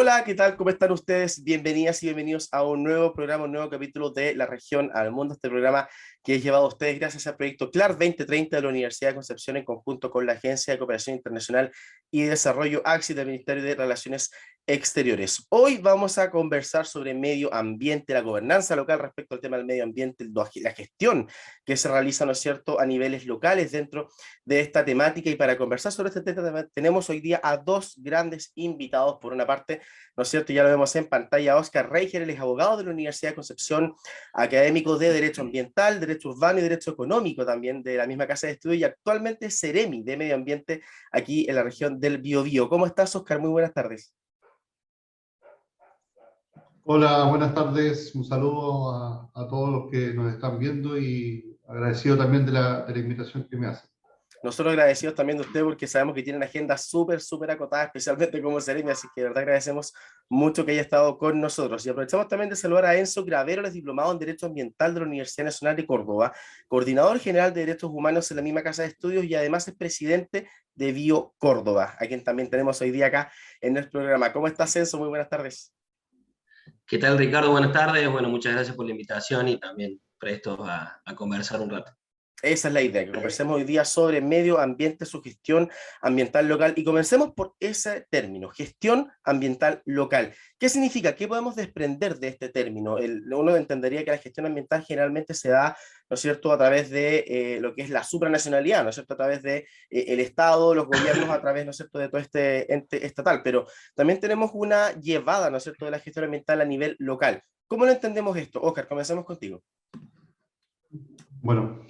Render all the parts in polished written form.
Hola, ¿qué tal? ¿Cómo están ustedes? Bienvenidas y bienvenidos a un nuevo programa, un nuevo capítulo de La Región al Mundo. Este programa que es llevado a ustedes gracias al proyecto CLAR 2030 de la Universidad de Concepción en conjunto con la Agencia de Cooperación Internacional y Desarrollo AXI del Ministerio de Relaciones Exteriores. Hoy vamos a conversar sobre medio ambiente, la gobernanza local respecto al tema del medio ambiente, la gestión que se realiza, ¿no es cierto?, a niveles locales dentro de esta temática. Y para conversar sobre este tema tenemos hoy día a dos grandes invitados. Por una parte, ¿no es cierto? Ya lo vemos en pantalla, Óscar Reijer, él es abogado de la Universidad de Concepción, académico de Derecho Ambiental, Derecho Urbano y Derecho Económico también de la misma casa de estudio, y actualmente Seremi de Medio Ambiente aquí en la región del Biobío. ¿Cómo estás, Óscar? Muy buenas tardes. Hola, buenas tardes. Un saludo a todos los que nos están viendo y agradecido también de la invitación que me hacen. Nosotros agradecidos también de usted porque sabemos que tienen agendas súper acotadas, especialmente como Seremi, así que de verdad agradecemos mucho que haya estado con nosotros. Y aprovechamos también de saludar a Enzo Gravero, él es diplomado en Derecho Ambiental de la Universidad Nacional de Córdoba, coordinador general de Derechos Humanos en la misma casa de estudios y además es presidente de Bio Córdoba, a quien también tenemos hoy día acá en el programa. ¿Cómo estás, Enzo? Muy buenas tardes. ¿Qué tal, Ricardo? Buenas tardes. Bueno, muchas gracias por la invitación y también prestos a conversar un rato. Esa es la idea, que conversemos hoy día sobre medio ambiente, su gestión ambiental local, y comencemos por ese término, gestión ambiental local. ¿Qué significa? ¿Qué podemos desprender de este término? Uno entendería que la gestión ambiental generalmente se da, ¿no es cierto?, a través de lo que es la supranacionalidad, ¿no es cierto?, a través de el Estado, los gobiernos, a través, ¿no es cierto?, de todo este ente estatal, pero también tenemos una llevada, ¿no es cierto?, de la gestión ambiental a nivel local. ¿Cómo lo entendemos esto? Óscar, comencemos contigo. Bueno,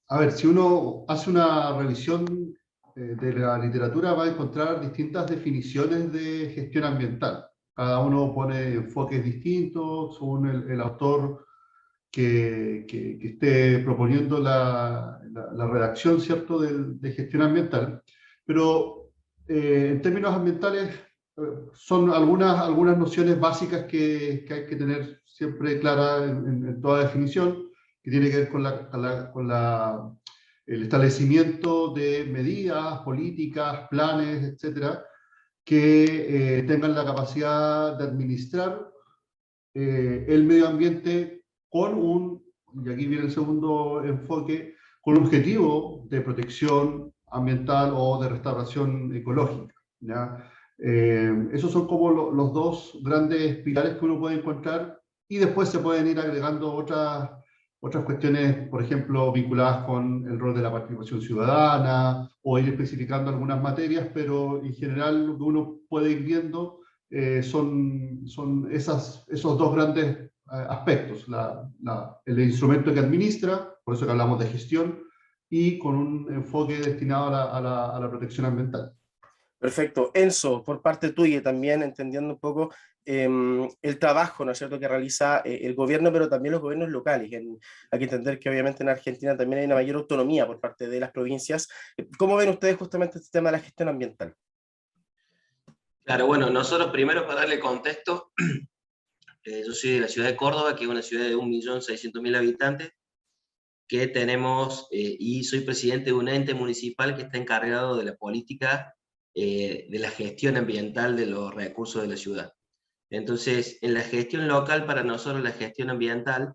a ver, si uno hace una revisión de la literatura, va a encontrar distintas definiciones de gestión ambiental. Cada uno pone enfoques distintos según el autor que esté proponiendo la redacción, ¿cierto?, de gestión ambiental. Pero en términos ambientales son algunas nociones básicas que hay que tener siempre claras en toda definición, que tiene que ver con el establecimiento de medidas, políticas, planes, etcétera, que tengan la capacidad de administrar el medio ambiente con y aquí viene el segundo enfoque, con un objetivo de protección ambiental o de restauración ecológica, ¿ya? Esos son como los dos grandes pilares que uno puede encontrar, y después se pueden ir agregando otras cuestiones, por ejemplo, vinculadas con el rol de la participación ciudadana, o ir especificando algunas materias, pero en general lo que uno puede ir viendo son esos dos grandes aspectos, el instrumento que administra, por eso que hablamos de gestión, y con un enfoque destinado a la protección ambiental. Perfecto. Enzo, por parte tuya también, entendiendo un poco el trabajo, ¿no es cierto?, que realiza el gobierno, pero también los gobiernos locales. Hay que entender que obviamente en Argentina también hay una mayor autonomía por parte de las provincias. ¿Cómo ven ustedes justamente este tema de la gestión ambiental? Claro, bueno, nosotros primero, para darle contexto, yo soy de la ciudad de Córdoba, que es una ciudad de 1.600.000 habitantes, que tenemos, y soy presidente de un ente municipal que está encargado de la política de la gestión ambiental de los recursos de la ciudad. Entonces, en la gestión local, para nosotros la gestión ambiental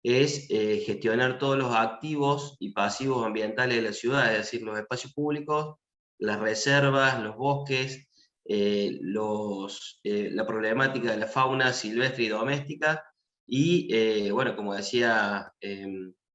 es gestionar todos los activos y pasivos ambientales de la ciudad, es decir, los espacios públicos, las reservas, los bosques, la problemática de la fauna silvestre y doméstica, y bueno, como decía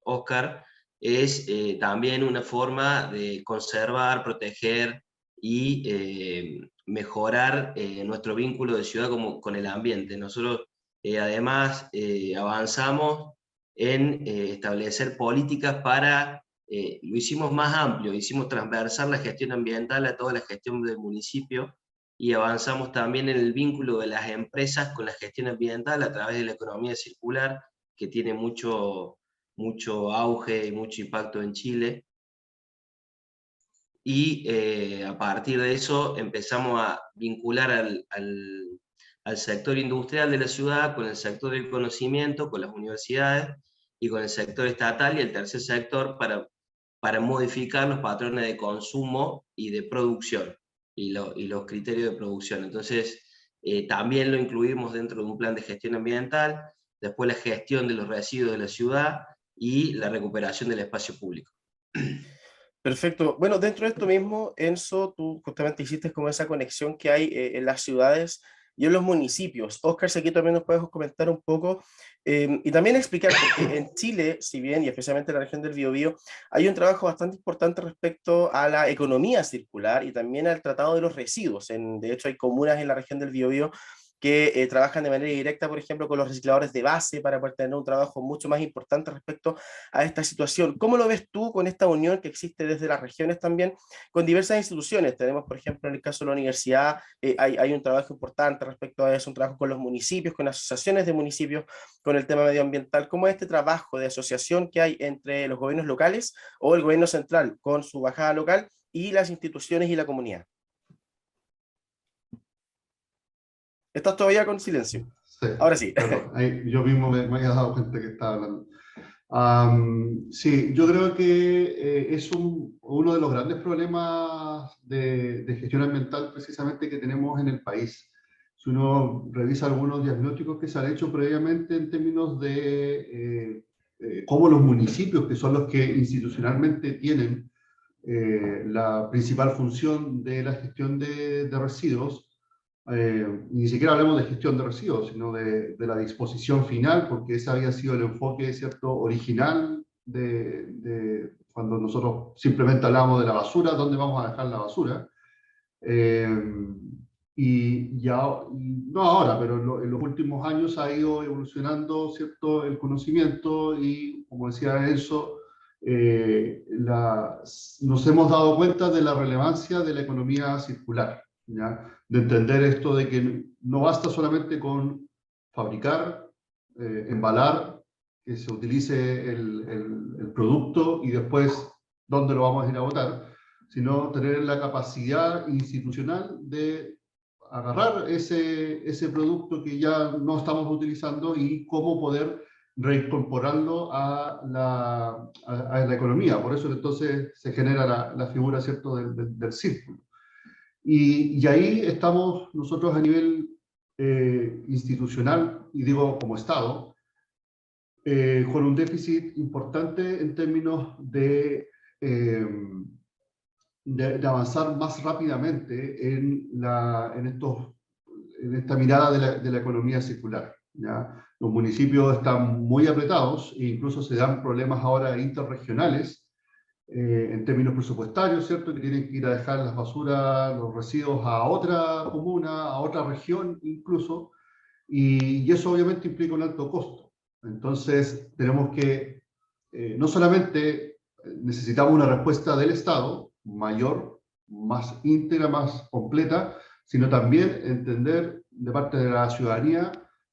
Óscar, es también una forma de conservar, proteger y mejorar nuestro vínculo de ciudad con el ambiente. Nosotros además avanzamos en establecer políticas lo hicimos más amplio, hicimos transversar la gestión ambiental a toda la gestión del municipio, y avanzamos también en el vínculo de las empresas con la gestión ambiental a través de la economía circular, que tiene mucho auge y mucho impacto en Chile. Y a partir de eso empezamos a vincular al sector industrial de la ciudad con el sector del conocimiento, con las universidades y con el sector estatal y el tercer sector para modificar los patrones de consumo y de producción. y los criterios de producción. Entonces, también lo incluimos dentro de un plan de gestión ambiental, después la gestión de los residuos de la ciudad y la recuperación del espacio público. Perfecto. Bueno, dentro de esto mismo, Enzo, tú justamente hiciste como esa conexión que hay en las ciudades y en los municipios. Óscar, si aquí también nos puedes comentar un poco y también explicar, porque en Chile, si bien, y especialmente en la región del Biobío, hay un trabajo bastante importante respecto a la economía circular y también al tratado de los residuos. De hecho, hay comunas en la región del Biobío que trabajan de manera directa, por ejemplo, con los recicladores de base para poder tener un trabajo mucho más importante respecto a esta situación. ¿Cómo lo ves tú con esta unión que existe desde las regiones también con diversas instituciones? Tenemos, por ejemplo, en el caso de la universidad, hay un trabajo importante respecto a eso, un trabajo con los municipios, con asociaciones de municipios, con el tema medioambiental. ¿Cómo es este trabajo de asociación que hay entre los gobiernos locales o el gobierno central con su bajada local y las instituciones y la comunidad? Estás todavía con silencio. Sí, Ahora sí. perdón, ahí yo mismo me había dado cuenta que estaba hablando. Sí, yo creo que es uno de los grandes problemas de gestión ambiental precisamente que tenemos en el país. Si uno revisa algunos diagnósticos que se han hecho previamente en términos de cómo los municipios, que son los que institucionalmente tienen la principal función de la gestión de residuos, ni siquiera hablamos de gestión de residuos, sino de la disposición final, porque ese había sido el enfoque, ¿cierto?, original de cuando nosotros simplemente hablábamos de la basura, dónde vamos a dejar la basura. Y ya, no ahora, pero en los últimos años ha ido evolucionando, ¿cierto?, el conocimiento y, como decía Enzo, nos hemos dado cuenta de la relevancia de la economía circular, ¿ya? De entender esto de que no basta solamente con fabricar, embalar, que se utilice el producto y después dónde lo vamos a ir a botar, sino tener la capacidad institucional de agarrar ese producto que ya no estamos utilizando y cómo poder reincorporarlo a la economía. Por eso entonces se genera la figura, ¿cierto?, del círculo. Y ahí estamos nosotros a nivel institucional, y digo como Estado, con un déficit importante en términos de avanzar más rápidamente en esta mirada de la economía circular, ¿ya? Los municipios están muy apretados e incluso se dan problemas ahora interregionales en términos presupuestarios, ¿cierto? Que tienen que ir a dejar las basuras, los residuos a otra comuna, a otra región incluso, y eso obviamente implica un alto costo. Entonces tenemos que, no solamente necesitamos una respuesta del Estado mayor, más íntegra, más completa, sino también entender de parte de la ciudadanía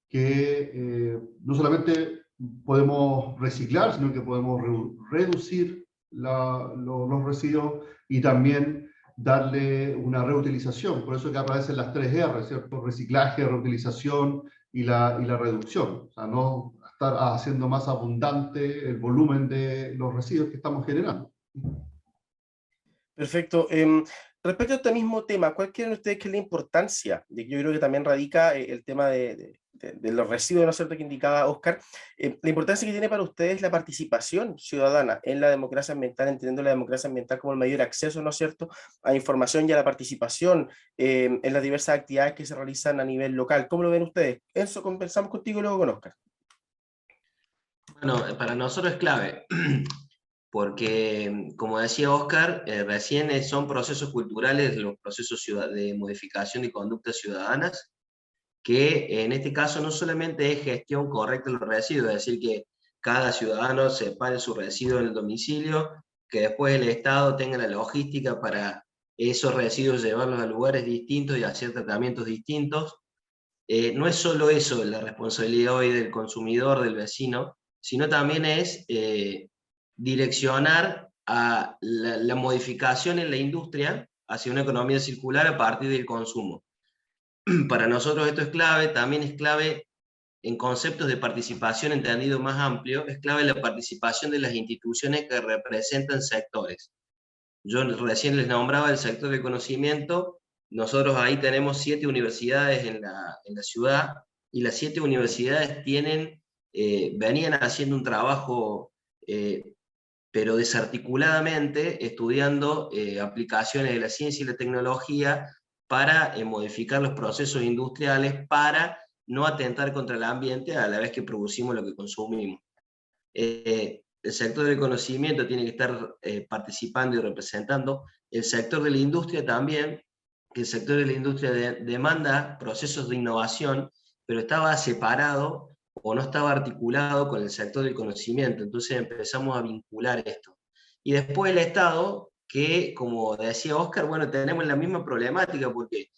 que no solamente podemos reciclar, sino que podemos reducir los residuos y también darle una reutilización. Por eso que aparecen las 3R, ¿cierto? Reciclaje, reutilización y la reducción. O sea, no estar haciendo más abundante el volumen de los residuos que estamos generando. Perfecto. Respecto a este mismo tema, ¿cuál creen ustedes que es la importancia? Yo creo que también radica el tema de los residuos, ¿no es cierto?, que indicaba Óscar. La importancia que tiene para ustedes la participación ciudadana en la democracia ambiental, entendiendo la democracia ambiental como el mayor acceso, ¿no es cierto?, a información y a la participación en las diversas actividades que se realizan a nivel local. ¿Cómo lo ven ustedes? Enzo, conversamos contigo y luego con Óscar. Bueno, para nosotros es clave. Porque, como decía Óscar, recién son procesos culturales, los procesos de modificación de conductas ciudadanas, que en este caso no solamente es gestión correcta de los residuos, es decir, que cada ciudadano separe su residuo en el domicilio, que después el Estado tenga la logística para esos residuos llevarlos a lugares distintos y hacer tratamientos distintos. No es solo eso la responsabilidad hoy del consumidor, del vecino, sino también es direccionar a la modificación en la industria hacia una economía circular a partir del consumo. Para nosotros esto es clave, también es clave en conceptos de participación entendido más amplio, es clave la participación de las instituciones que representan sectores. Yo recién les nombraba el sector del conocimiento, nosotros ahí tenemos 7 universidades en la ciudad, y las 7 universidades venían haciendo un trabajo, pero desarticuladamente, estudiando aplicaciones de la ciencia y la tecnología para modificar los procesos industriales, para no atentar contra el ambiente a la vez que producimos lo que consumimos. El sector del conocimiento tiene que estar participando y representando, el sector de la industria también, que el sector de la industria demanda procesos de innovación, pero estaba separado o no estaba articulado con el sector del conocimiento. Entonces empezamos a vincular esto. Y después el Estado, que como decía Oscar, bueno, tenemos la misma problemática, porque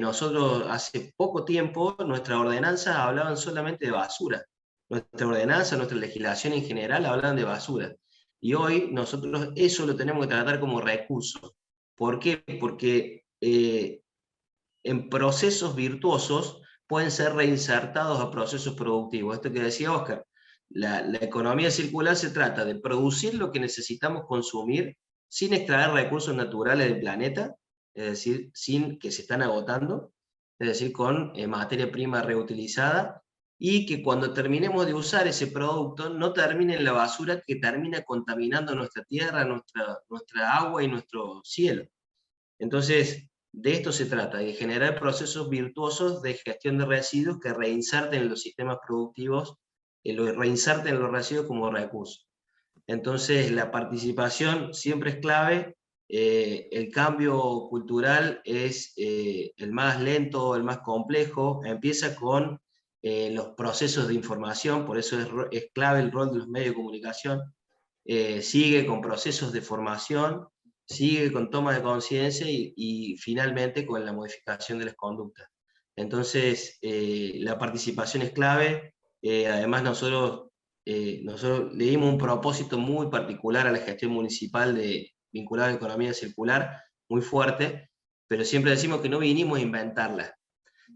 nosotros hace poco tiempo nuestras ordenanzas hablaban solamente de basura. Nuestra ordenanza, nuestra legislación en general hablan de basura. Y hoy nosotros eso lo tenemos que tratar como recurso. ¿Por qué? Porque en procesos virtuosos pueden ser reinsertados a procesos productivos. Esto que decía Oscar, la economía circular se trata de producir lo que necesitamos consumir sin extraer recursos naturales del planeta, es decir, sin que se están agotando, es decir, con materia prima reutilizada, y que cuando terminemos de usar ese producto no termine en la basura que termina contaminando nuestra tierra, nuestra agua y nuestro cielo. Entonces, de esto se trata, de generar procesos virtuosos de gestión de residuos que reinserten los sistemas productivos, reinserten los residuos como recursos. Entonces, la participación siempre es clave. El cambio cultural es el más lento, el más complejo, empieza con los procesos de información, por eso es clave el rol de los medios de comunicación, sigue con procesos de formación, sigue con toma de conciencia y finalmente con la modificación de las conductas. Entonces, la participación es clave. Además, nosotros le dimos un propósito muy particular a la gestión municipal vinculada a la economía circular, muy fuerte, pero siempre decimos que no vinimos a inventarla,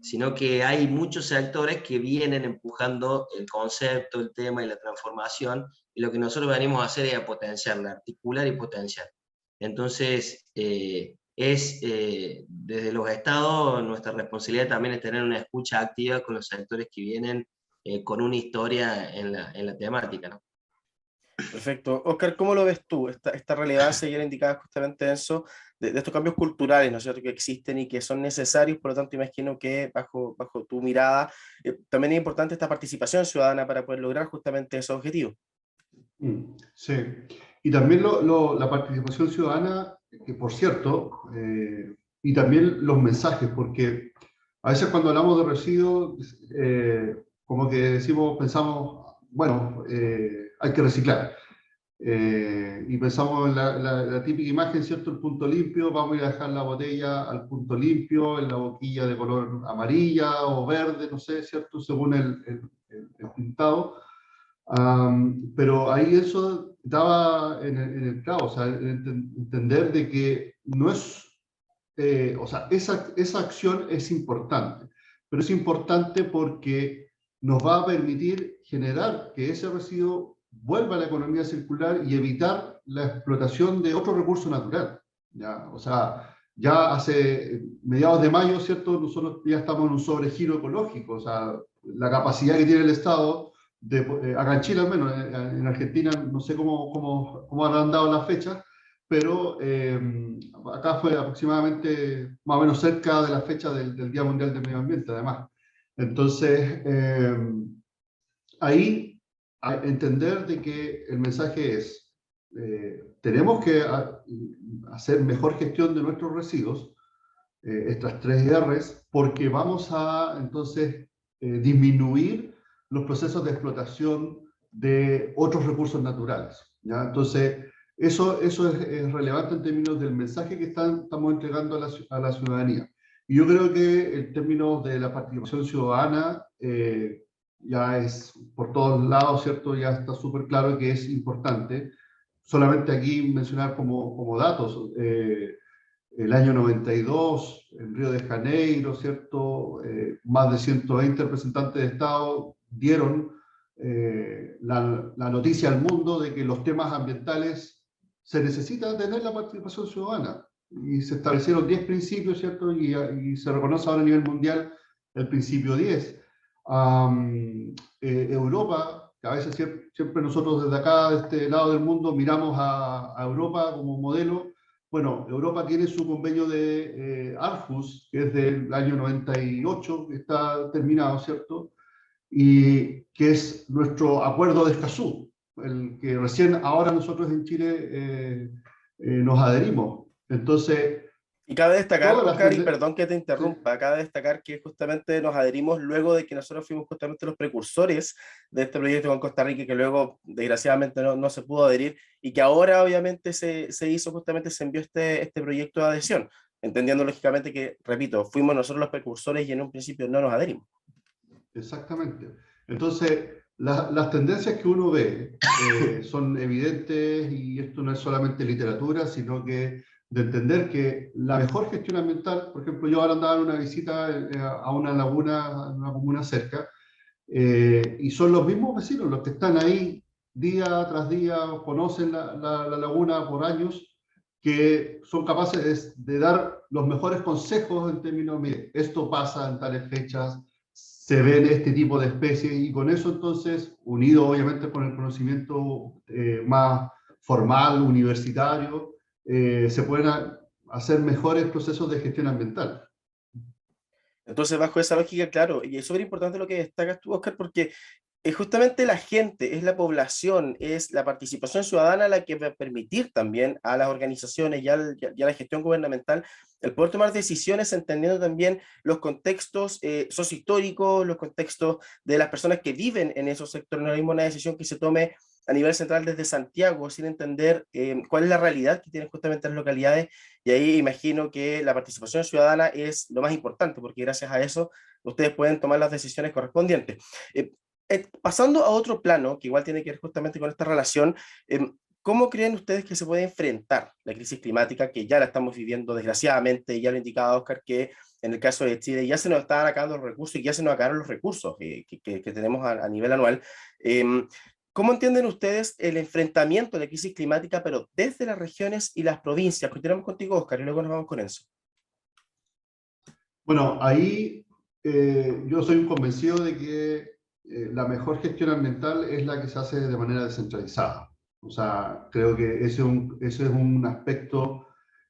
sino que hay muchos sectores que vienen empujando el concepto, el tema y la transformación, y lo que nosotros venimos a hacer es a potenciarla, articular y potenciar. Entonces, desde los estados, nuestra responsabilidad también es tener una escucha activa con los sectores que vienen con una historia en la temática, ¿no? Perfecto. Oscar, ¿cómo lo ves tú? Esta relevancia ya era indicada justamente en eso, de estos cambios culturales, ¿no es cierto?, que existen y que son necesarios, por lo tanto imagino que bajo tu mirada también es importante esta participación ciudadana para poder lograr justamente esos objetivos. Sí, y también la participación ciudadana, que por cierto, y también los mensajes, porque a veces cuando hablamos de residuos, como que decimos, pensamos, bueno, hay que reciclar. Y pensamos en la típica imagen, ¿cierto? El punto limpio, vamos a ir a dejar la botella al punto limpio, en la boquilla de color amarilla o verde, no sé, ¿cierto? Según el pintado. Pero ahí eso daba en el clavo, o sea, entender de que no es, o sea, esa acción es importante, pero es importante porque nos va a permitir generar que ese residuo vuelva a la economía circular y evitar la explotación de otro recurso natural. ¿Ya? O sea, ya hace mediados de mayo, ¿cierto? Nosotros ya estamos en un sobregiro ecológico, o sea, la capacidad que tiene el Estado, acá en Chile al menos, en Argentina no sé cómo habrán dado las fechas, pero acá fue aproximadamente más o menos cerca de la fecha del Día Mundial del Medio Ambiente, además. Entonces, ahí entender de que el mensaje es, tenemos que hacer mejor gestión de nuestros residuos, estas 3 R's, porque vamos a entonces disminuir los procesos de explotación de otros recursos naturales. ¿Ya? Entonces, eso es relevante en términos del mensaje que estamos entregando a la ciudadanía. Y yo creo que en términos de la participación ciudadana, ya es por todos lados, ¿cierto? Ya está súper claro que es importante. Solamente aquí mencionar como datos, el año 92, en Río de Janeiro, ¿cierto? Más de 120 representantes de Estado dieron la noticia al mundo de que los temas ambientales se necesita tener la participación ciudadana. y se establecieron 10 principios, ¿cierto? Y se reconoce ahora a nivel mundial el principio 10. Europa, que a veces siempre nosotros desde acá, de este lado del mundo, miramos a Europa como modelo. Bueno, Europa tiene su convenio de Aarhus, que es del año 98, que está terminado, ¿cierto? Y que es nuestro acuerdo de Escazú, el que recién ahora nosotros en Chile nos adherimos. Entonces, Y cabe destacar, todas las Oscar, y tendencias... perdón que te Sí, interrumpa, cabe destacar que justamente nos adherimos luego de que nosotros fuimos justamente los precursores de este proyecto con Costa Rica, que luego desgraciadamente no se pudo adherir, y que ahora obviamente se hizo justamente, se envió este proyecto de adhesión, entendiendo lógicamente que, repito, fuimos nosotros los precursores y en un principio no nos adherimos. exactamente. Entonces, las tendencias que uno ve son evidentes, y esto no es solamente literatura, sino que de entender que la mejor gestión ambiental, por ejemplo, yo ahora andaba en una visita a una laguna, en una comuna cerca, y son los mismos vecinos los que están ahí día tras día, conocen la laguna por años, que son capaces de dar los mejores consejos en términos, mire, esto pasa en tales fechas, se ven este tipo de especies, y con eso entonces, unido obviamente con el conocimiento más formal, universitario, se pueden hacer mejores procesos de gestión ambiental. Entonces, bajo esa lógica, claro, y es súper importante lo que destacas tú, Oscar, porque es justamente la gente, es la población, es la participación ciudadana la que va a permitir también a las organizaciones y a la gestión gubernamental el poder tomar decisiones entendiendo también los contextos sociohistóricos, los contextos de las personas que viven en esos sectores. No es una decisión que se tome a nivel central desde Santiago sin entender cuál es la realidad que tienen justamente las localidades, y ahí imagino que la participación ciudadana es lo más importante porque gracias a eso ustedes pueden tomar las decisiones correspondientes. Eh, Pasando a otro plano, que igual tiene que ver justamente con esta relación, ¿cómo creen ustedes que se puede enfrentar la crisis climática que ya la estamos viviendo desgraciadamente? Ya lo indicaba Oscar que en el caso de Chile ya se nos están acabando los recursos y ya se nos acabaron los recursos que tenemos a nivel anual. ¿Cómo entienden ustedes el enfrentamiento de la crisis climática, pero desde las regiones y las provincias? Continuamos contigo, Oscar, y luego nos vamos con eso. Bueno, ahí yo soy un convencido de que la mejor gestión ambiental es la que se hace de manera descentralizada. O sea, creo que ese es un aspecto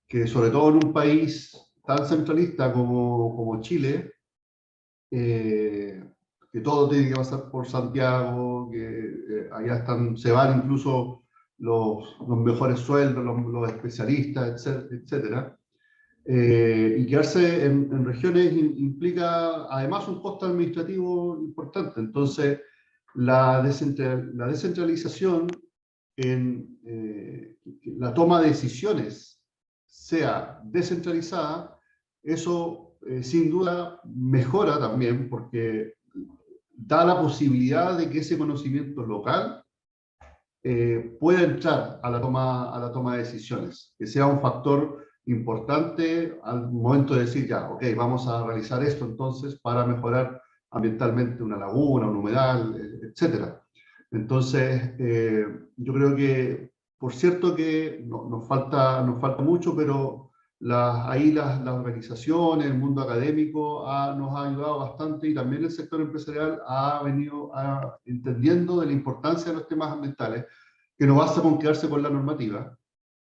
que, sobre todo en un país tan centralista como Chile, eh, que todo tiene que pasar por Santiago, que allá se van incluso los mejores sueldos, los especialistas, etcétera. Y quedarse en regiones implica además un costo administrativo importante. Entonces, la descentralización en la toma de decisiones sea descentralizada, eso sin duda mejora también, porque da la posibilidad de que ese conocimiento local pueda entrar a la toma de decisiones, que sea un factor importante al momento de decir, ya, ok, vamos a realizar esto entonces para mejorar ambientalmente una laguna, un humedal, etcétera. Entonces, yo creo que, por cierto que nos falta mucho, pero ahí las organizaciones, el mundo académico nos ha ayudado bastante, y también el sector empresarial ha venido entendiendo de la importancia de los temas ambientales, que no basta con quedarse con la normativa,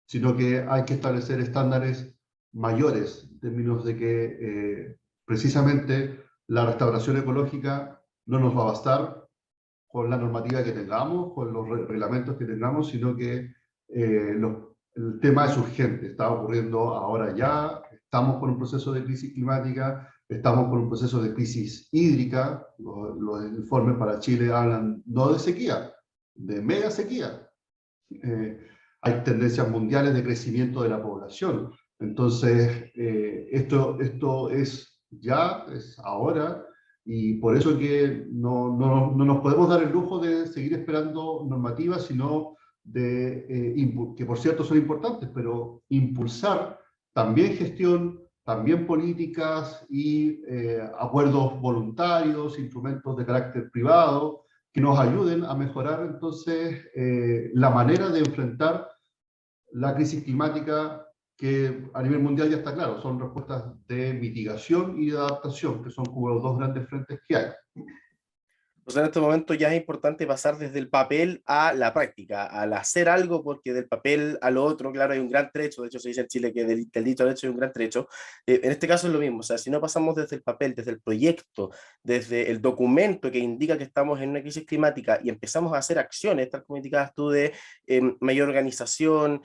sino que hay que establecer estándares mayores en términos de que precisamente la restauración ecológica no nos va a bastar con la normativa que tengamos, con los reglamentos que tengamos, sino que el tema es urgente, está ocurriendo ahora ya, estamos con un proceso de crisis climática, estamos con un proceso de crisis hídrica, los informes para Chile hablan no de sequía, de mega sequía. Hay tendencias mundiales de crecimiento de la población. Entonces, esto es ya, es ahora, y por eso que no nos podemos dar el lujo de seguir esperando normativas, sino que por cierto son importantes, pero impulsar también gestión, también políticas y acuerdos voluntarios, instrumentos de carácter privado, que nos ayuden a mejorar entonces la manera de enfrentar la crisis climática que a nivel mundial ya está claro, son respuestas de mitigación y de adaptación, que son como los dos grandes frentes que hay. O sea, en este momento ya es importante pasar desde el papel a la práctica, al hacer algo, porque del papel a lo otro, claro, hay un gran trecho. De hecho se dice en Chile que del dicho al hecho hay un gran trecho. En este caso es lo mismo. O sea, si no pasamos desde el papel, desde el proyecto, desde el documento que indica que estamos en una crisis climática y empezamos a hacer acciones, tal como indicabas tú, de mayor organización,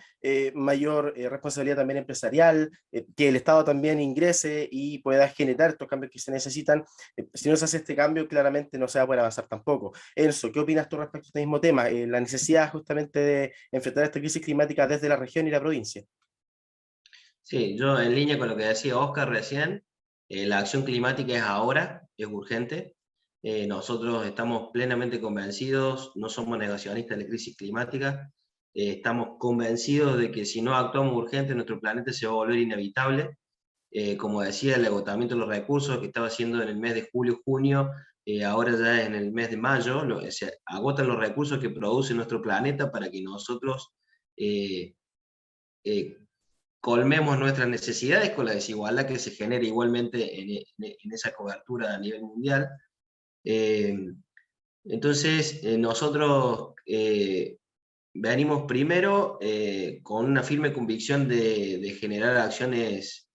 mayor responsabilidad también empresarial, que el Estado también ingrese y pueda generar estos cambios que se necesitan. Si no se hace este cambio, claramente no se va a poder avanzar tampoco. Enzo, ¿qué opinas tú respecto a este mismo tema? La necesidad justamente de enfrentar esta crisis climática desde la región y la provincia. Sí, yo en línea con lo que decía Oscar recién, la acción climática es ahora, es urgente. Nosotros estamos plenamente convencidos, no somos negacionistas de la crisis climática, estamos convencidos de que si no actuamos urgente, nuestro planeta se va a volver inevitable. Como decía, el agotamiento de los recursos que estaba haciendo en el mes de julio, junio, ahora ya en el mes de mayo, se agotan los recursos que produce nuestro planeta para que nosotros eh, eh, colmemos nuestras necesidades con la desigualdad que se genera igualmente en esa cobertura a nivel mundial. Eh, entonces, nosotros venimos primero con una firme convicción de generar acciones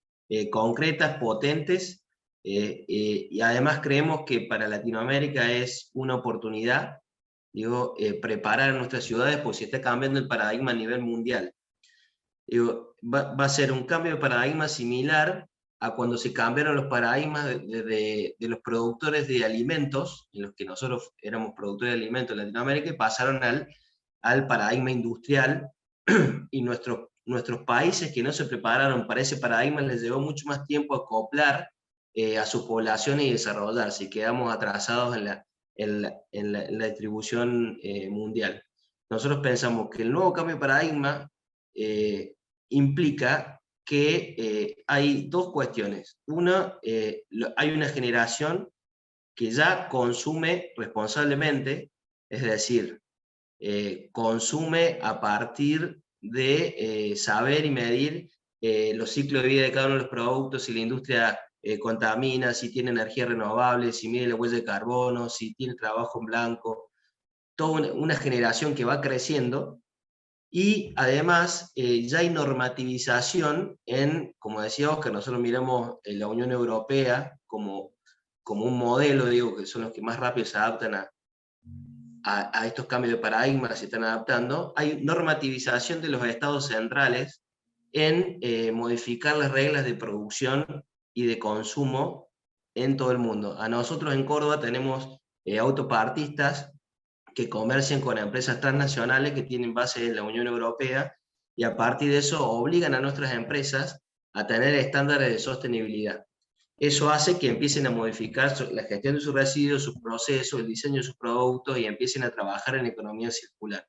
concretas, potentes, y además creemos que para Latinoamérica es una oportunidad, digo, preparar a nuestras ciudades, porque se está cambiando el paradigma a nivel mundial. Digo, va a ser un cambio de paradigma similar a cuando se cambiaron los paradigmas de los productores de alimentos, en los que nosotros éramos productores de alimentos en Latinoamérica, y pasaron al paradigma industrial, y nuestros países que no se prepararon para ese paradigma les llevó mucho más tiempo acoplar a sus poblaciones y desarrollarse, y quedamos atrasados en la distribución mundial. Nosotros pensamos que el nuevo cambio de paradigma implica que hay dos cuestiones. Una, hay una generación que ya consume responsablemente, es decir, consume a partir de saber y medir los ciclos de vida de cada uno de los productos, si la industria contamina, si tiene energía renovable, si mide la huella de carbono, si tiene trabajo en blanco. Toda una generación que va creciendo. Y además ya hay normativización en, como decía Oscar, nosotros miramos en la Unión Europea como un modelo, digo, que son los que más rápido se adaptan a estos cambios de paradigma, se están adaptando. Hay normativización de los estados centrales en modificar las reglas de producción y de consumo en todo el mundo. A nosotros en Córdoba tenemos autopartistas que comercian con empresas transnacionales que tienen base en la Unión Europea, y a partir de eso obligan a nuestras empresas a tener estándares de sostenibilidad. Eso hace que empiecen a modificar la gestión de sus residuos, sus procesos, el diseño de sus productos, y empiecen a trabajar en economía circular.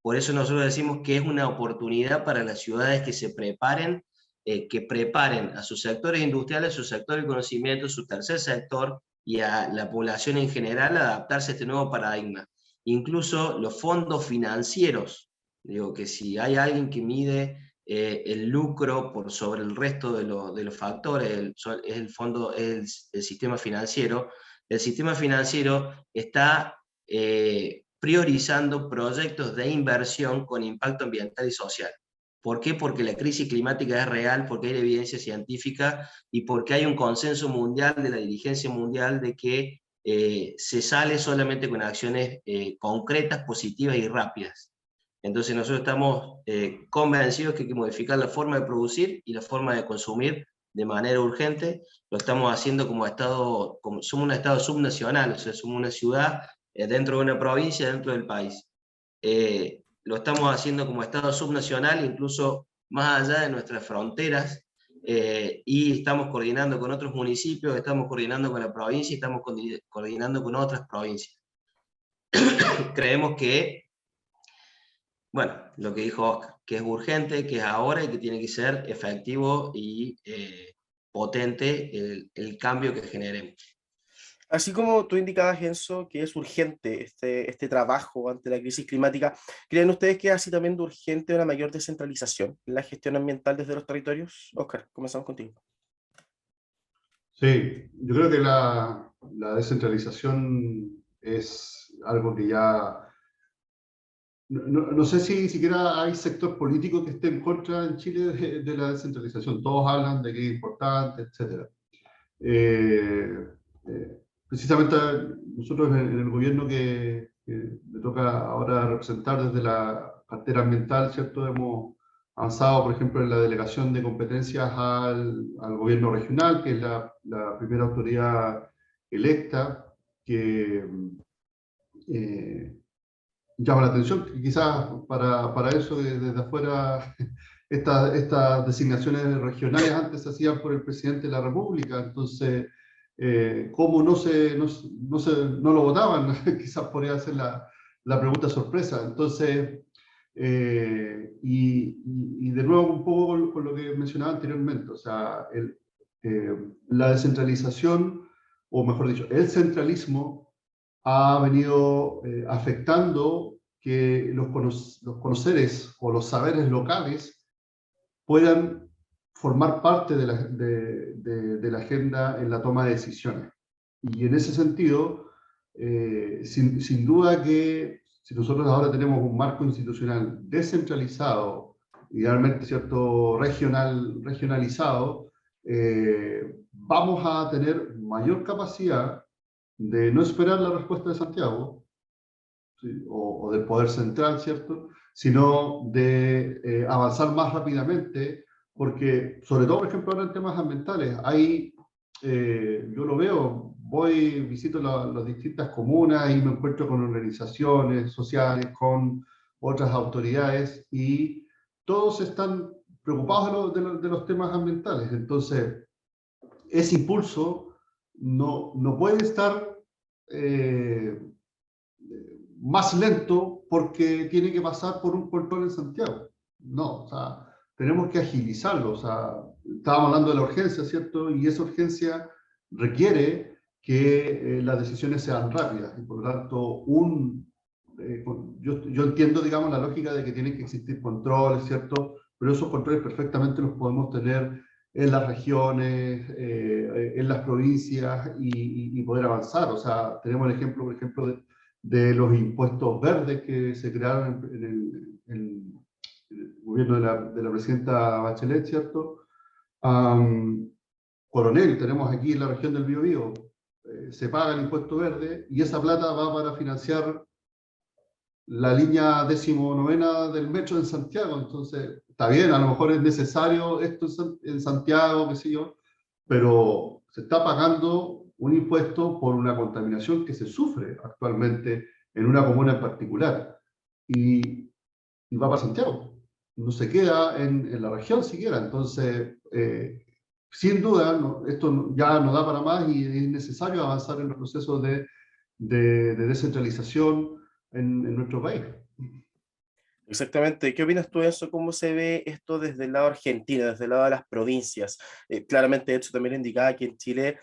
Por eso nosotros decimos que es una oportunidad para las ciudades que preparen a sus sectores industriales, su sector de conocimiento, su tercer sector, y a la población en general a adaptarse a este nuevo paradigma. Incluso los fondos financieros, digo que si hay alguien que mide el lucro por sobre el resto de los factores, es el fondo, es el sistema financiero. El sistema financiero está priorizando proyectos de inversión con impacto ambiental y social. ¿Por qué? Porque la crisis climática es real, porque hay evidencia científica y porque hay un consenso mundial de la dirigencia mundial de que se sale solamente con acciones concretas, positivas y rápidas. Entonces nosotros estamos convencidos que hay que modificar la forma de producir y la forma de consumir de manera urgente. Lo estamos haciendo como Estado, somos un Estado subnacional, o sea, somos una ciudad dentro de una provincia, dentro del país. Lo estamos haciendo como Estado subnacional, incluso más allá de nuestras fronteras, y estamos coordinando con otros municipios, estamos coordinando con la provincia y estamos coordinando con otras provincias. Creemos que, bueno, lo que dijo Oscar, que es urgente, que es ahora y que tiene que ser efectivo y potente el cambio que generemos. Así como tú indicabas, Enzo, que es urgente este trabajo ante la crisis climática, ¿creen ustedes que es así también de urgente una mayor descentralización en la gestión ambiental desde los territorios? Oscar, comenzamos contigo. Sí, yo creo que la descentralización es algo que ya... No sé si siquiera hay sector político que esté en contra en Chile de la descentralización. Todos hablan de que es importante, etc. Eh, Precisamente nosotros en el gobierno que me toca ahora representar desde la cartera ambiental, ¿cierto? Hemos avanzado, por ejemplo, en la delegación de competencias al gobierno regional, que es la primera autoridad electa, que eh, llama la atención, que quizás para eso desde afuera estas designaciones regionales antes se hacían por el presidente de la República, entonces, ¿cómo no lo votaban? Quizás podría ser la pregunta sorpresa. Entonces, y de nuevo un poco con lo que mencionaba anteriormente, o sea, la descentralización, o mejor dicho, el centralismo ha venido afectando que los conoceres o los saberes locales puedan formar parte de la agenda en la toma de decisiones. Y en ese sentido, sin duda que si nosotros ahora tenemos un marco institucional descentralizado, idealmente, ¿cierto?, regionalizado, vamos a tener mayor capacidad de no esperar la respuesta de Santiago, ¿sí?, o del poder central, ¿cierto?, sino de avanzar más rápidamente, porque, sobre todo, por ejemplo, ahora en temas ambientales, yo lo veo, visito las distintas comunas y me encuentro con organizaciones sociales, con otras autoridades, y todos están preocupados de los temas ambientales. Entonces, ese impulso no puede estar eh, más lento porque tiene que pasar por un control en Santiago. No, o sea, tenemos que agilizarlo. O sea, estábamos hablando de la urgencia, ¿cierto? Y esa urgencia requiere que las decisiones sean rápidas. Y por lo tanto, yo entiendo, digamos, la lógica de que tienen que existir controles, ¿cierto? Pero esos controles perfectamente los podemos tener en las regiones, en las provincias y poder avanzar. O sea, tenemos el ejemplo, por ejemplo, de los impuestos verdes que se crearon en el gobierno de la presidenta Bachelet, ¿cierto? Coronel, tenemos aquí en la región del Biobío, se paga el impuesto verde y esa plata va para financiar la línea 19ª del metro en Santiago. Entonces, está bien, a lo mejor es necesario esto en Santiago, qué sé yo, pero se está pagando un impuesto por una contaminación que se sufre actualmente en una comuna en particular. Y va para Santiago. No se queda en la región siquiera. Entonces, sin duda, esto ya no da para más y es necesario avanzar en los procesos de descentralización en nuestro país. Exactamente. ¿Qué opinas tú de eso? ¿Cómo se ve esto desde el lado argentino, desde el lado de las provincias? Claramente, de hecho, también indicaba que en Chile,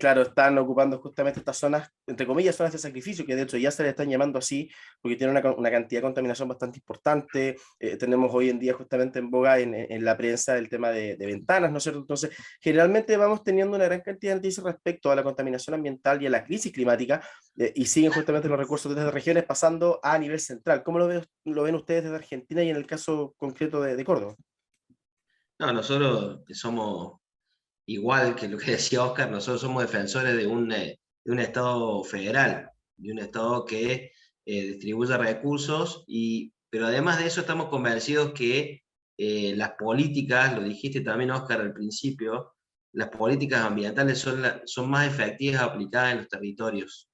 claro, están ocupando justamente estas zonas, entre comillas, zonas de sacrificio, que de hecho ya se le están llamando así, porque tienen una cantidad de contaminación bastante importante. Tenemos hoy en día justamente en boga en la prensa el tema de ventanas, ¿no es cierto? Entonces, generalmente vamos teniendo una gran cantidad de noticias respecto a la contaminación ambiental y a la crisis climática, y siguen justamente los recursos desde regiones pasando a nivel central. ¿Cómo lo ven ustedes desde Argentina y en el caso concreto de Córdoba? No, nosotros somos, igual que lo que decía Oscar, nosotros somos defensores de un Estado federal, de un Estado que distribuya recursos, pero además de eso estamos convencidos que las políticas, lo dijiste también Oscar al principio, las políticas ambientales son más efectivas aplicadas en los territorios.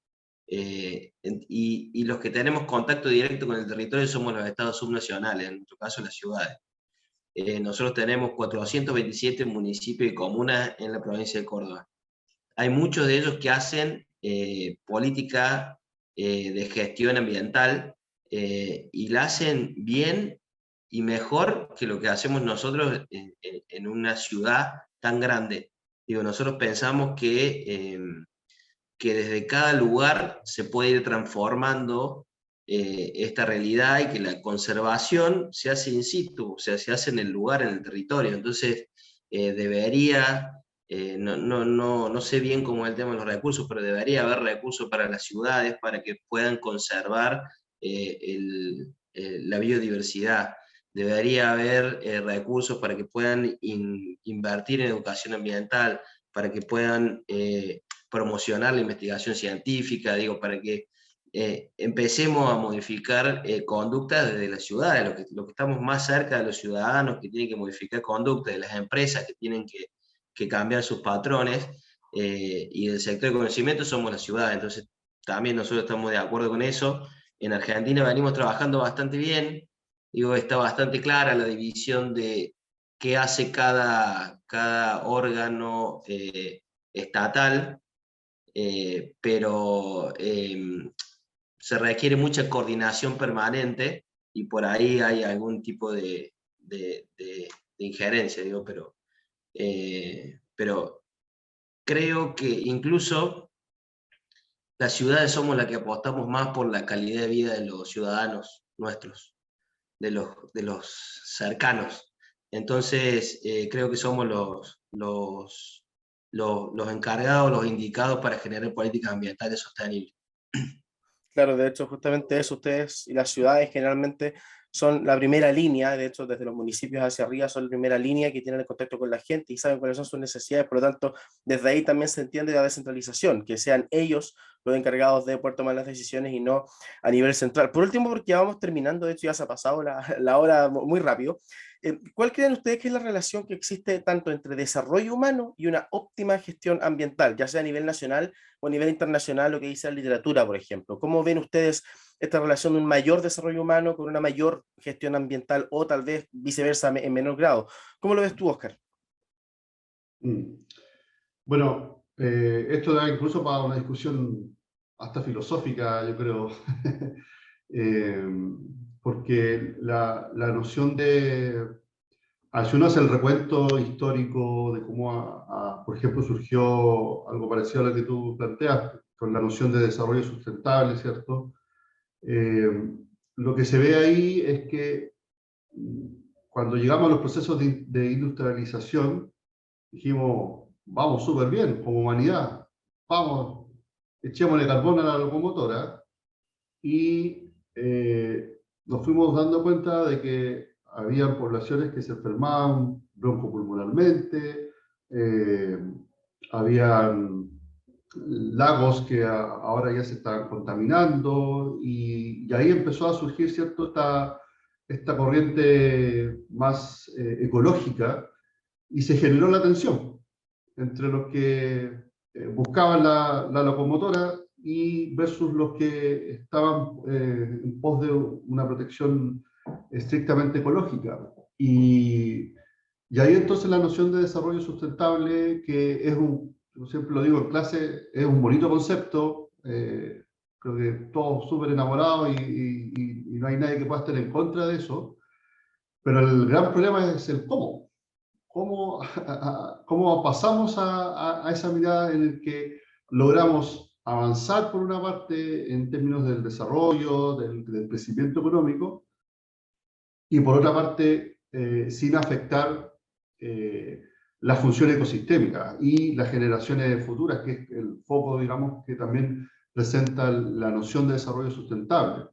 Y los que tenemos contacto directo con el territorio somos los estados subnacionales, en nuestro caso las ciudades. Nosotros tenemos 427 municipios y comunas en la provincia de Córdoba. Hay muchos de ellos que hacen política de gestión ambiental y la hacen bien y mejor que lo que hacemos nosotros en una ciudad tan grande. Digo, nosotros pensamos que que desde cada lugar se puede ir transformando esta realidad, y que la conservación se hace in situ, o sea, se hace en el lugar, en el territorio. Entonces, debería, no sé bien cómo es el tema de los recursos, pero debería haber recursos para las ciudades para que puedan conservar la biodiversidad. Debería haber recursos para que puedan invertir en educación ambiental, para que puedan promocionar la investigación científica, digo, para que empecemos a modificar conductas desde las ciudades, lo que estamos más cerca de los ciudadanos que tienen que modificar conductas, de las empresas que tienen que cambiar sus patrones, y del sector de conocimiento somos las ciudades. Entonces también nosotros estamos de acuerdo con eso. En Argentina venimos trabajando bastante bien, digo, está bastante clara la división de qué hace cada órgano estatal, pero se requiere mucha coordinación permanente, y por ahí hay algún tipo de injerencia, digo, pero creo que incluso las ciudades somos las que apostamos más por la calidad de vida de los ciudadanos nuestros, de los cercanos. Entonces, creo que somos los encargados, los indicados para generar políticas ambientales sostenibles. Claro, de hecho, justamente eso, ustedes y las ciudades generalmente son la primera línea, de hecho, desde los municipios hacia arriba son la primera línea que tienen el contacto con la gente y saben cuáles son sus necesidades, por lo tanto, desde ahí también se entiende la descentralización, que sean ellos los encargados de poder tomar las decisiones y no a nivel central. Por último, porque ya vamos terminando, de hecho ya se ha pasado la hora muy rápido, ¿cuál creen ustedes que es la relación que existe tanto entre desarrollo humano y una óptima gestión ambiental, ya sea a nivel nacional o a nivel internacional, lo que dice la literatura, por ejemplo? ¿Cómo ven ustedes esta relación de un mayor desarrollo humano con una mayor gestión ambiental, o tal vez viceversa en menor grado? ¿Cómo lo ves tú, Oscar? Bueno, esto da incluso para una discusión hasta filosófica, yo creo, porque la noción de, si uno hace el recuento histórico de cómo, por ejemplo, surgió algo parecido a lo que tú planteas, con la noción de desarrollo sustentable, ¿cierto? Lo que se ve ahí es que cuando llegamos a los procesos de industrialización, dijimos, vamos súper bien como humanidad, vamos, echémosle carbón a la locomotora, y nos fuimos dando cuenta de que había poblaciones que se enfermaban broncopulmonalmente, habían lagos que ahora ya se están contaminando, y ahí empezó a surgir, ¿cierto?, esta corriente más ecológica, y se generó la tensión entre los que buscaban la locomotora y versus los que estaban en pos de una protección estrictamente ecológica. Y ahí entonces la noción de desarrollo sustentable, que es yo siempre lo digo en clase, es un bonito concepto, creo que todos súper enamorados, y no hay nadie que pueda estar en contra de eso, pero el gran problema es el cómo. ¿Cómo pasamos a esa mirada en la que logramos avanzar por una parte en términos del desarrollo, del crecimiento económico, y por otra parte sin afectar la función ecosistémica y las generaciones futuras, que es el foco, digamos, que también presenta la noción de desarrollo sustentable?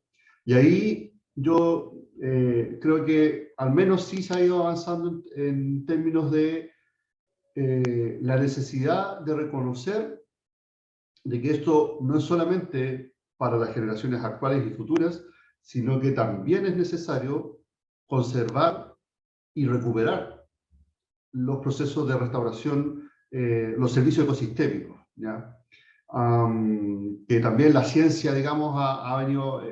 Y ahí yo creo que al menos sí se ha ido avanzando en términos de la necesidad de reconocer de que esto no es solamente para las generaciones actuales y futuras, sino que también es necesario conservar y recuperar los procesos de restauración, los servicios ecosistémicos, ¿ya? Que también la ciencia, digamos, ha venido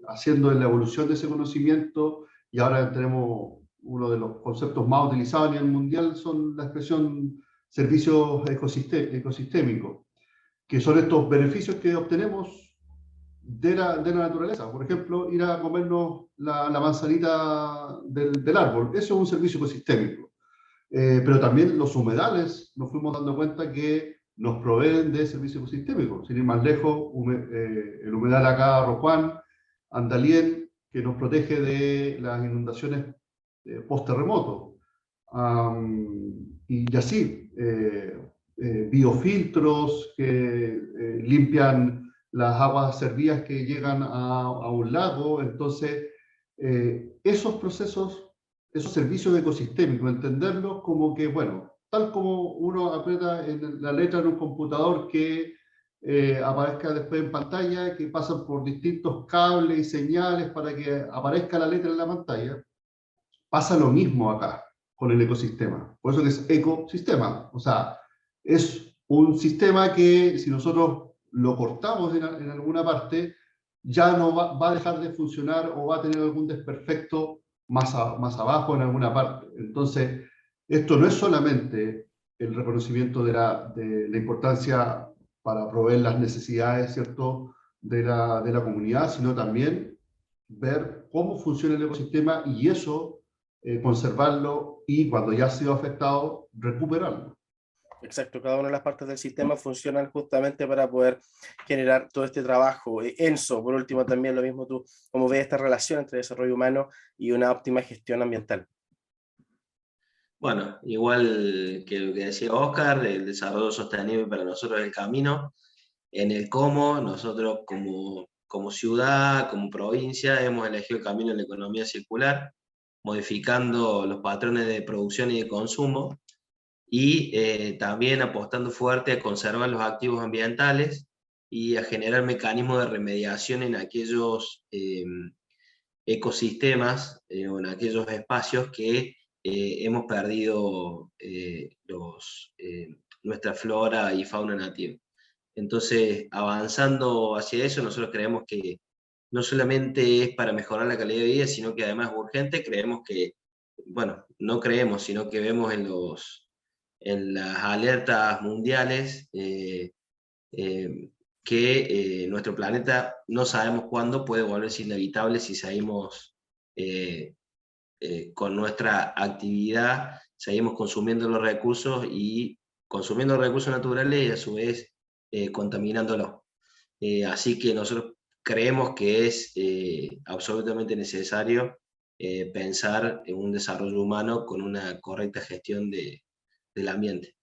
haciendo en la evolución de ese conocimiento, y ahora tenemos uno de los conceptos más utilizados a nivel mundial, son la expresión servicios ecosistémicos, que son estos beneficios que obtenemos de la naturaleza. Por ejemplo, ir a comernos la manzanita del árbol, eso es un servicio ecosistémico. Pero también los humedales, nos fuimos dando cuenta que nos proveen de servicios ecosistémicos. Sin ir más lejos, el humedal acá, Rojuán, Andalien, que nos protege de las inundaciones post-terremoto. Y así, biofiltros que limpian las aguas servidas que llegan a un lago. Entonces, esos procesos, esos servicios ecosistémicos, entenderlos como que, bueno, tal como uno aprieta en la letra en un computador que aparezca después en pantalla, que pasan por distintos cables y señales para que aparezca la letra en la pantalla, pasa lo mismo acá con el ecosistema. Por eso que es ecosistema. O sea, es un sistema que si nosotros lo cortamos en alguna parte, ya no va a dejar de funcionar o va a tener algún desperfecto más abajo en alguna parte. Entonces, esto no es solamente el reconocimiento de la importancia para proveer las necesidades, ¿cierto?, de la comunidad, sino también ver cómo funciona el ecosistema y eso conservarlo y cuando ya ha sido afectado, recuperarlo. Exacto, cada una de las partes del sistema funcionan justamente para poder generar todo este trabajo. Enzo, por último, también lo mismo tú, ¿cómo ves esta relación entre desarrollo humano y una óptima gestión ambiental? Bueno, igual que lo que decía Oscar, el desarrollo sostenible para nosotros es el camino. En el cómo, nosotros como ciudad, como provincia, hemos elegido el camino de la economía circular, modificando los patrones de producción y de consumo, y también apostando fuerte a conservar los activos ambientales y a generar mecanismos de remediación en aquellos ecosistemas o en aquellos espacios que hemos perdido nuestra flora y fauna nativa. Entonces, avanzando hacia eso, nosotros creemos que no solamente es para mejorar la calidad de vida, sino que además es urgente. Creemos que, bueno, no creemos, sino que vemos en las alertas mundiales que nuestro planeta no sabemos cuándo puede volverse inevitable si seguimos con nuestra actividad, seguimos consumiendo los recursos y consumiendo recursos naturales y a su vez contaminándolos. Así que nosotros creemos que es absolutamente necesario pensar en un desarrollo humano con una correcta gestión del ambiente.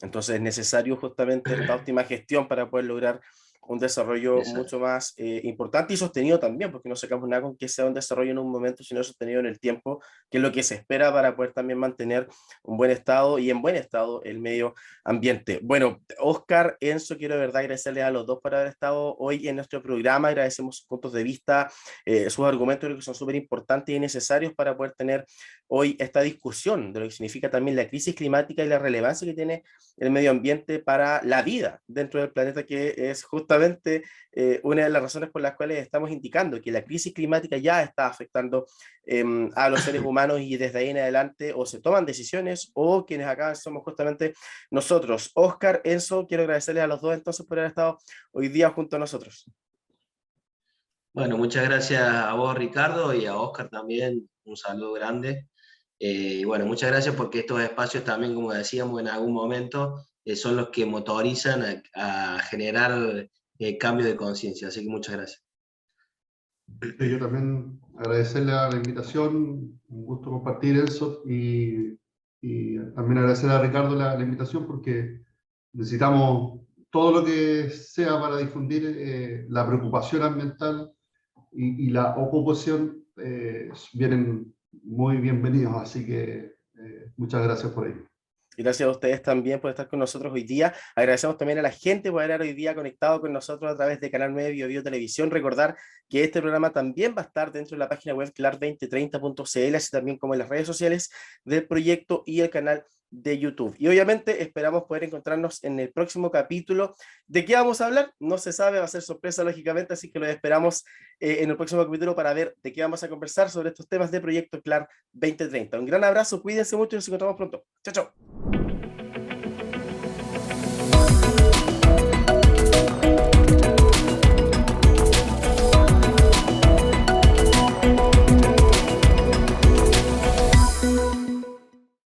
Entonces es necesario justamente esta óptima gestión para poder lograr un desarrollo Exacto. mucho más importante y sostenido también, porque no sacamos nada con que sea un desarrollo en un momento, sino sostenido en el tiempo, que es lo que se espera para poder también mantener un buen estado y en buen estado el medio ambiente. Bueno, Oscar, Enzo, quiero de verdad agradecerles a los dos por haber estado hoy en nuestro programa, agradecemos sus puntos de vista, sus argumentos, creo que son súper importantes y necesarios para poder tener hoy esta discusión de lo que significa también la crisis climática y la relevancia que tiene el medio ambiente para la vida dentro del planeta, que es justamente una de las razones por las cuales estamos indicando que la crisis climática ya está afectando a los seres humanos y desde ahí en adelante o se toman decisiones o quienes acá somos justamente nosotros. Oscar, Enzo, quiero agradecerles a los dos entonces por haber estado hoy día junto a nosotros. Bueno, muchas gracias a vos, Ricardo, y a Oscar también, un saludo grande. Y bueno, muchas gracias porque estos espacios también, como decíamos en algún momento, son los que motorizan a generar cambios de conciencia. Así que muchas gracias. Yo también agradecerle a la invitación, un gusto compartir eso y también agradecer a Ricardo la invitación porque necesitamos todo lo que sea para difundir la preocupación ambiental y la ocupación vienen muy bienvenidos, así que muchas gracias por ello. Gracias a ustedes también por estar con nosotros hoy día. Agradecemos también a la gente por estar hoy día conectado con nosotros a través de Canal 9 Bio Televisión. Recordar que este programa también va a estar dentro de la página web clar2030.cl, así también como en las redes sociales del proyecto y el canal de YouTube. Y obviamente esperamos poder encontrarnos en el próximo capítulo. ¿De qué vamos a hablar? No se sabe, va a ser sorpresa lógicamente, así que lo esperamos en el próximo capítulo para ver de qué vamos a conversar sobre estos temas de Proyecto Clar 2030. Un gran abrazo, cuídense mucho y nos encontramos pronto. Chao, chao.